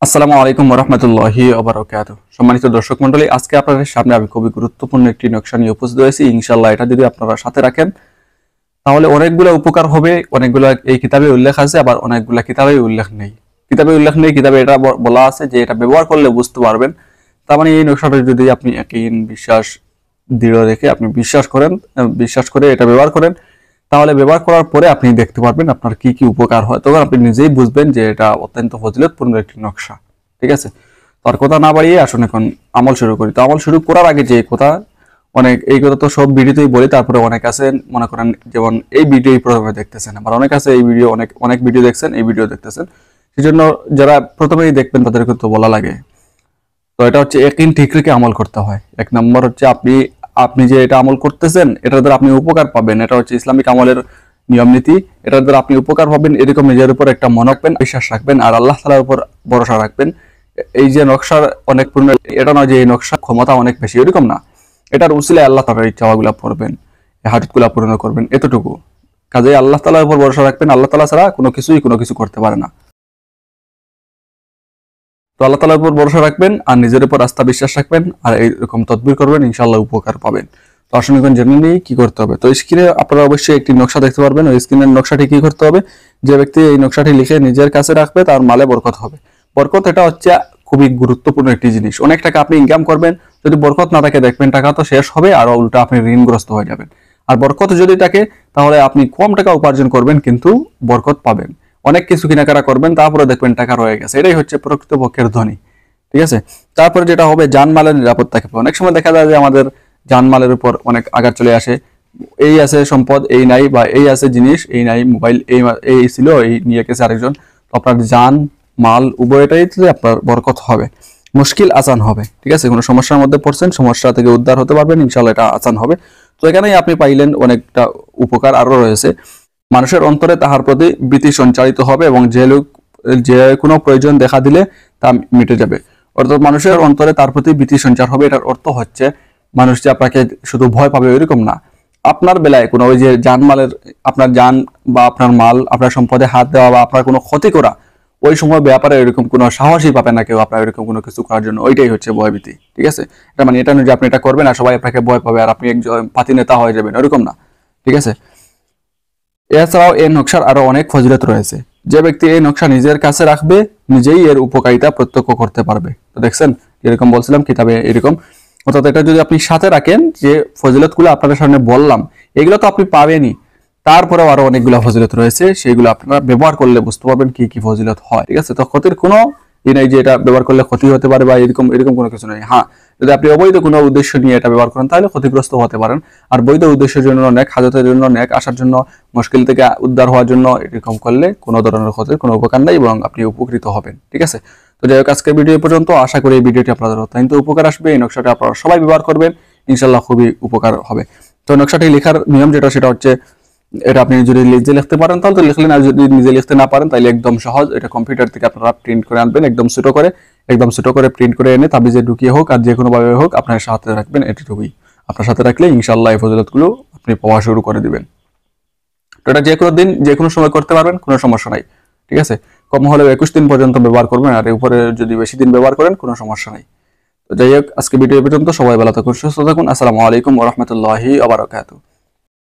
আসসালামু আলাইকুম ওরহমতুল্লাহি ওবারাকাতুহু। সম্মানিত দর্শক মণ্ডলী, আজকে আপনাদের সামনে আমি খুবই গুরুত্বপূর্ণ একটি নকশা নিয়ে উপস্থিত হয়েছি। ইনশাআল্লাহ এটা যদি আপনারা সাথে রাখেন তাহলে অনেকগুলো উপকার হবে। অনেকগুলো এই কিতাবে উল্লেখ আছে, আবার অনেকগুলো কিতাবে উল্লেখ নেই। কিতাবে এটা বলা আছে যে এটা ব্যবহার করলে বুঝতে পারবেন। তার মানে এই নকশাটা যদি আপনি ইয়াকিন বিশ্বাস দৃঢ় রেখে আপনি বিশ্বাস করে এটা ব্যবহার করেন, তাহলে ব্যবহার করার পরে আপনি দেখতে পারবেন আপনার কি কি উপকার হয়। তখন আপনি নিজেই বুঝবেন যে এটা অত্যন্ত ফজিলতপূর্ণ একটি নকশা। ঠিক আছে, তার কথা না বাড়িয়ে আসুন এখন আমল শুরু করি। তো আমল শুরু করার আগে যে কথা, এই কথা তো সব ভিডিওতেই বলি, তারপরে অনেক আছেন মনে করেন যেমন এই ভিডিও প্রথমে দেখতেছেন, আবার অনেক আছে এই ভিডিও অনেক ভিডিও দেখছেন, এই ভিডিও দেখতেছেন, সেজন্য যারা প্রথমেই দেখবেন তাদেরকে তো বলা লাগে। তো এটা হচ্ছে ইয়াকিন ঠিক রেখে আমল করতে হয়। এক নম্বর হচ্ছে আপনি যে এটা আমল করতেছেন এটার দ্বারা আপনি উপকার পাবেন। এটা হচ্ছে ইসলামিক আমলের নিয়ম নীতি। এটার দ্বারা আপনি উপকার পাবেন, এরকম নিজের উপর একটা মনে রাখবেন, বিশ্বাস রাখবেন, আর আল্লাহ তাআলার উপর ভরসা রাখবেন। এই যে নকশার অনেক পূর্ণ, এটা নয় যে এই নকশার ক্ষমতা অনেক বেশি, এরকম না। এটার উসিলায় আল্লাহ তাআলার এই চাওয়াগুলা পড়বেন, এই হাজতগুলা পূরণ করবেন, এতটুকু। কাজে আল্লাহ তাআলার উপর ভরসা রাখবেন। আল্লাহ তাআলা ছাড়া কোনো কিছু করতে পারে না। তো আল্লাহ তাআলার উপর ভরসা রাখবেন আর নিজের উপর আস্থা বিশ্বাস রাখবেন, আর এইরকম তদবির করবেন, ইনশাআল্লাহ উপকার পাবেন। তো আসুন এখন জেনে নিই কি করতে হবে। তো স্ক্রিনে আপনারা অবশ্যই একটি নকশা দেখতে পারবেন। ওই স্ক্রিনের নকশাটি কি করতে হবে, যে ব্যক্তি এই নকশাটি লিখে নিজের কাছে রাখবে তার মালে বরকত হবে। বরকত এটা হচ্ছে খুবই গুরুত্বপূর্ণ একটি জিনিস। অনেক টাকা আপনি ইনকাম করবেন, যদি বরকত না থাকে দেখবেন টাকা তো শেষ হবে, আর উল্টা আপনি ঋণগ্রস্ত হয়ে যাবেন। আর বরকত যদি থাকে তাহলে আপনি কম টাকা উপার্জন করবেন কিন্তু বরকত পাবেন। অনেক কিছু কেনাকাটা করবেন, তারপরে দেখবেন টাকা রয়ে গেছে। এটাই হচ্ছে প্রকৃতপক্ষের ধনী। ঠিক আছে, তারপরে যেটা হবে জানমালের নিরাপত্তা থাকবে। অনেক সময় দেখা যায় যে আমাদের জানমালের উপর অনেক আঘাত চলে আসে। এই আছে সম্পদ, এই নাই, বা এই আছে জিনিস, এই নাই, মোবাইল এই ছিল, এই নিয়ে গেছে আরেকজন। তো আপনার জান মাল উভয়টাই আপনার বরকত হবে, মুশকিল আসান হবে। ঠিক আছে, কোনো সমস্যার মধ্যে পড়ছেন, সমস্যা থেকে উদ্ধার হতে পারবেন, ইনশাআল্লাহ এটা আসান হবে। তো এখানেই আপনি পাইলেন অনেকটা উপকার আরো রয়েছে। মানুষের অন্তরে তাহার প্রতি ভীতি সঞ্চারিত হবে, এবং যে কোনো প্রয়োজন দেখা দিলে তা মিটে যাবে। অর্থাৎ মানুষের অন্তরে তার প্রতি ভীতি সঞ্চার হবে। এটার অর্থ হচ্ছে মানুষ যে আপনাকে শুধু ভয় পাবে এরকম না। আপনার বেলায় কোনো ওই যে জানমালের, আপনার জান বা আপনার মাল, আপনার সম্পদে হাত দেওয়া বা আপনার কোনো ক্ষতি করা, ওই সময় ব্যাপারে এরকম কোনো সাহসই পাবে না কেউ আপনার এরকম কোনো কিছু করার জন্য। ওইটাই হচ্ছে ভয়ভীতি। ঠিক আছে, এটা মানে এটা নয় যে আপনি এটা করবেন আর সবাই আপনাকে ভয় পাবে আর আপনি একজন পাতি নেতা হয়ে যাবেন, এরকম না। ঠিক আছে, এছাড়াও এই নকশার আরো অনেক ফজিলত রয়েছে। যে ব্যক্তি এই নকশা নিজের কাছে রাখবে নিজেই এর উপকারিতা প্রত্যক্ষ করতে পারবে। তো দেখছেন যেরকম বলছিলাম কিতাবে এরকম। অর্থাৎ এটা যদি আপনি সাথে রাখেন, যে ফজিলতগুলো আপনাদের সামনে বললাম এগুলো তো আপনি পাবেনই, তারপরেও আরো অনেকগুলো ফজিলত রয়েছে, সেগুলো আপনারা ব্যবহার করলে বুঝতে পারবেন কি কি ফজিলত হয়। ঠিক আছে, তো ক্ষতির কোনো নাই যে এটা ব্যবহার করলে ক্ষতি হতে পারে বা এরকম এরকম কোনো কিছু নেই। হ্যাঁ, যদি আপনি অবৈধ কোনো উদ্দেশ্য নিয়ে এটা ব্যবহার করেন তাহলে ক্ষতিগ্রস্ত হতে পারেন। আর বৈধ উদ্দেশ্যের জন্য, নেক হাজতের জন্য, নেক আসার জন্য, মুশকিল থেকে উদ্ধার হওয়ার জন্য এরকম করলে কোনো ধরনের ক্ষতির কোনো উপকার নাই এবং আপনি উপকৃত হবেন। ঠিক আছে, তো যাই হোক আজকের ভিডিও পর্যন্ত। আশা করি এই ভিডিওটি আপনাদের অত্যন্ত উপকার আসবে। এই নকশাটি আপনারা সবাই ব্যবহার করবেন, ইনশাল্লাহ খুবই উপকার হবে। তো নকশাটি লেখার নিয়ম সেটা হচ্ছে, এটা আপনি যদি নিজে লিখতে পারেন তাহলে তো লিখলেন, আর যদি নিজে লিখতে না পারেন তাহলে একদম সহজ, এটা কম্পিউটার থেকে আপনারা প্রিন্ট করে আনবেন, একদম ছোট করে প্রিন্ট করে এনে তাবিজে ঢুকিয়ে হোক আর যে কোনো ভাবে হোক আপনার সাথে রাখবেন। এটুকুই আপনার সাথে রাখলে ইনশাআল্লাহ এই ফজিলতগুলো আপনি পাওয়া শুরু করে দিবেন। তো এটা যে কোনো দিন যে কোনো সময় করতে পারবেন, কোনো সমস্যা নাই। ঠিক আছে, কম হলেও 21 দিন পর্যন্ত ব্যবহার করবেন, আর এর উপরে যদি বেশি দিন ব্যবহার করেন কোনো সমস্যা নাই। তো যাই হোক আজকে ভিডিও পর্যন্ত। সবাই ভালো থাকুন, সুস্থ থাকুন। আসসালামু আলাইকুম ওয়া রাহমাতুল্লাহি ওয়া বারাকাতুহু।